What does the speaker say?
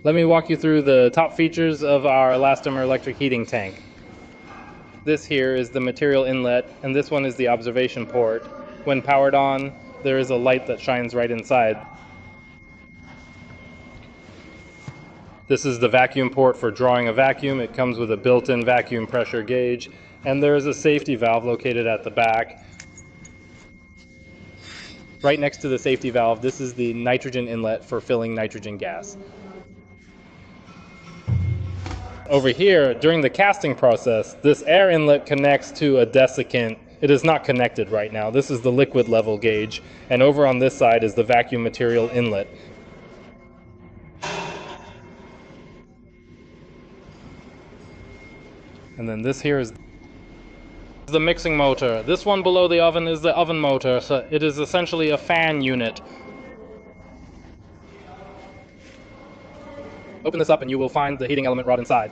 Let me walk you through the top features of our elastomer electric heating tank. This here is the material inlet, and this one is the observation port. When powered on, there is a light that shines right inside. This is the vacuum port for drawing a vacuum. It comes with a built-in vacuum pressure gauge, and there is a safety valve located at the back. Right next to the safety valve, this is the nitrogen inlet for filling nitrogen gas. Over here, during the casting process, this air inlet connects to a desiccant. It is not connected right now. This is the liquid level gauge, and over on this side is the vacuum material inlet. And then this here is the mixing motor. This one below the oven is the oven motor, so it is essentially a fan unit. Open this up and you will find the heating element rod inside.